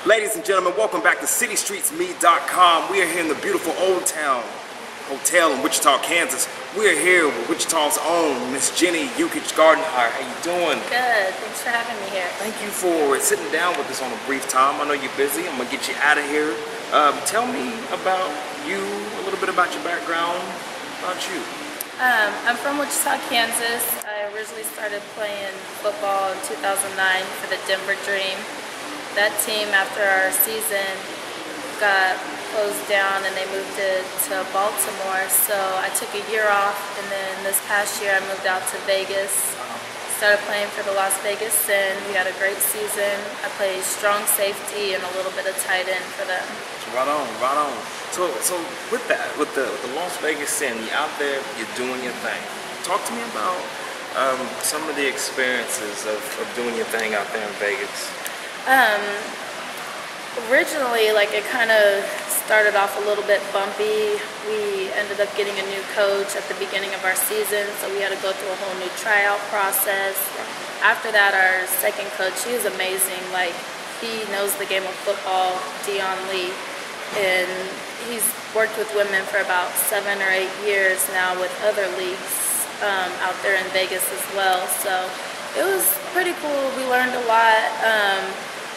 Ladies and gentlemen, welcome back to CityStreetsMe.com. We are here in the beautiful Old Town Hotel in Wichita, Kansas. We are here with Wichita's own Miss Jenny Yukich-Gardenhire. How you doing? Good. Thanks for having me here. Thank you for sitting down with us on a brief time. I know you're busy. I'm gonna get you out of here. Tell me about you, a little bit about your background, about you. I'm from Wichita, Kansas. I originally started playing football in 2009 for the Denver Dream. That team, after our season, got closed down and they moved it to Baltimore. So I took a year off, and then this past year I moved out to Vegas. Started playing for the Las Vegas Sin. We had a great season. I played strong safety and a little bit of tight end for them. Right on, right on. So with that, with the Las Vegas Sin, you're out there, you're doing your thing. Talk to me about some of the experiences of doing your thing out there in Vegas. Originally, it kind of started off a little bit bumpy. We ended up getting a new coach at the beginning of our season, so we had to go through a whole new tryout process. After that, our second coach, he was amazing. He knows the game of football, Dion Lee, and he's worked with women for about 7 or 8 years now with other leagues out there in Vegas as well. So it was pretty cool. We learned a lot.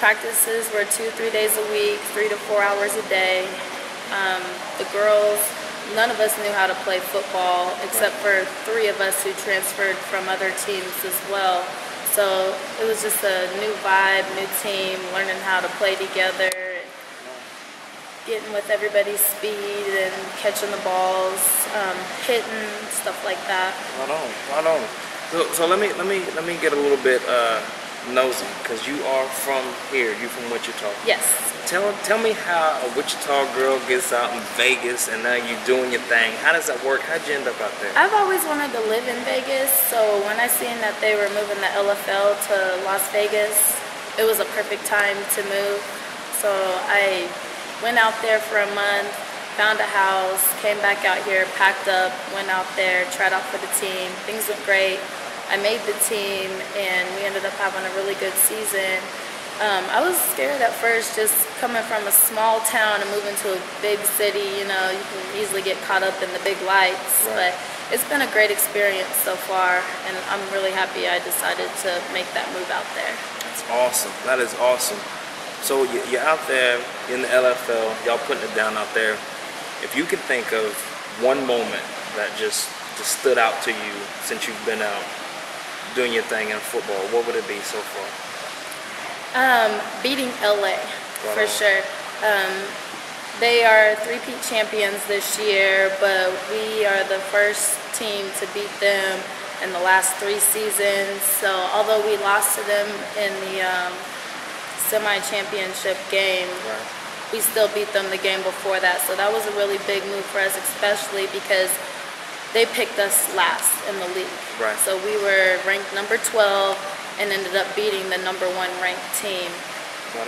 Practices were 2-3 days a week, 3 to 4 hours a day. The girls, none of us knew how to play football except for 3 of us who transferred from other teams as well. So it was just a new vibe, new team, learning how to play together, getting with everybody's speed and catching the balls, hitting, stuff like that. Right on, right on. So let me get a little bit nosy, because you are from here. You from Wichita. Yes. Tell me how a Wichita girl gets out in Vegas and now you're doing your thing. How does that work? How'd you end up out there? I've always wanted to live in Vegas, so when I seen that they were moving the LFL to Las Vegas, it was a perfect time to move. So I went out there for a month, found a house, came back out here, packed up, went out there, tried out for the team. Things went great. I made the team, and we ended up having a really good season. I was scared at first, just coming from a small town and moving to a big city. You can easily get caught up in the big lights. Right. But it's been a great experience so far, and I'm really happy I decided to make that move out there. That's awesome. That is awesome. So you're out there in the LFL, y'all putting it down out there. If you could think of one moment that just stood out to you since you've been out doing your thing in football, what would it be so far? Beating LA, for sure. They are three-peat champions this year, but we are the first team to beat them in the last 3 seasons. So although we lost to them in the semi-championship game, we still beat them the game before that. So that was a really big move for us, especially because they picked us last in the league. Right. So we were ranked number 12 and ended up beating the number 1 ranked team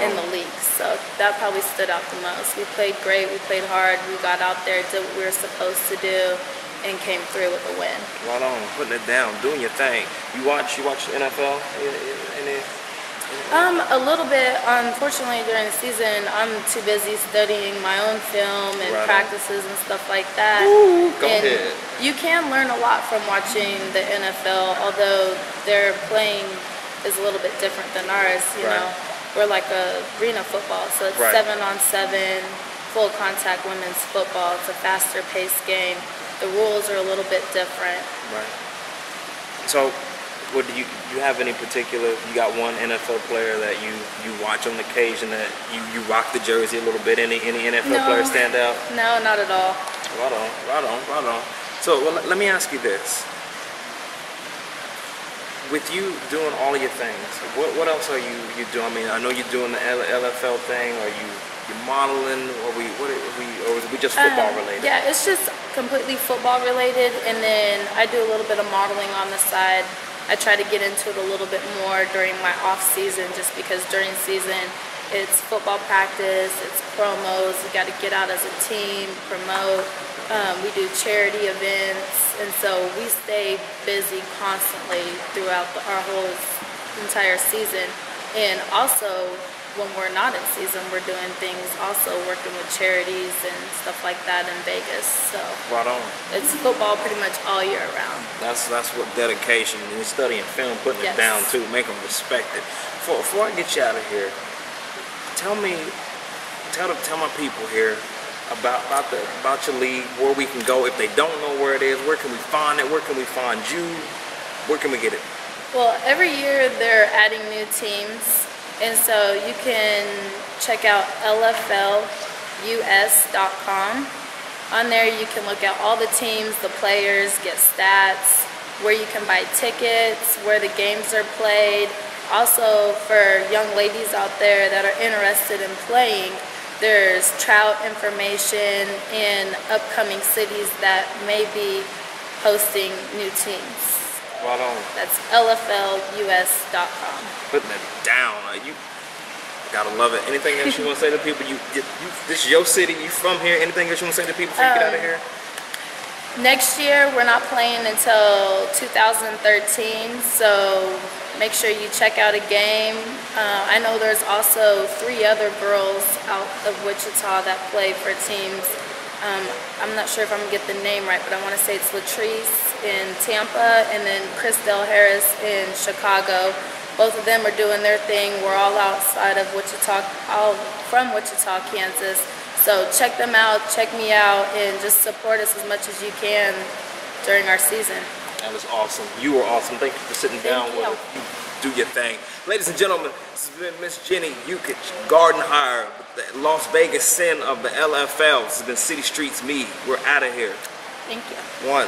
in the league. So that probably stood out the most. We played great, we played hard, we got out there, did what we were supposed to do, and came through with a win. Right on, putting it down, doing your thing. You watch the NFL? A little bit. Unfortunately, during the season, I'm too busy studying my own film and practices and stuff like that. Ooh, go ahead. You can learn a lot from watching the NFL, although their playing is a little bit different than ours. You know, we're like arena football, so it's 7-on-7, full contact women's football. It's a faster paced game. The rules are a little bit different. Right. So, what do you have any particular? You got one NFL player that you watch on occasion that you rock the jersey a little bit? Any NFL player stand out? No, not at all. Right on. So let me ask you this: with you doing all of your things, what else are you doing? I mean, I know you're doing the LFL thing. Are you modeling, or is we just football related? Yeah, it's just completely football related, and then I do a little bit of modeling on the side. I try to get into it a little bit more during my off season, just because during season it's football practice, it's promos, we got to get out as a team, promote, we do charity events, and so we stay busy constantly throughout our whole entire season. And also when we're not in season, we're doing things also, working with charities and stuff like that in Vegas. So Right on. it's football pretty much all year round. That's what dedication, and you're studying film, putting it Yes. down too, make them respect it. Before I get you out of here, tell my people here about your league, where we can go if they don't know where it is. Where can we find it? Where can we find you? Where can we get it? Well, every year they're adding new teams, and so you can check out lflus.com. On there you can look at all the teams, the players, get stats, where you can buy tickets, where the games are played. Also, for young ladies out there that are interested in playing, there's trout information in upcoming cities that may be hosting new teams. Right on. That's lflus.com. Putting it down. You gotta love it. Anything else you want to say to people? This is your city. You from here. Anything else you want to say to people before you get out of here? Next year, we're not playing until 2013, so make sure you check out a game. I know there's also 3 other girls out of Wichita that play for teams. I'm not sure if I'm going to get the name right, but I want to say it's Latrice in Tampa and then Christelle Harris in Chicago. Both of them are doing their thing. We're all outside of Wichita, all from Wichita, Kansas. So check them out, check me out, and just support us as much as you can during our season. That was awesome. You were awesome. Thank you for sitting down with us. You do your thing. Ladies and gentlemen, this has been Miss Jenny Yukich-Gardenhire, the Las Vegas Sin of the LFL. This has been City Streets Me. We're out of here. Thank you. 1.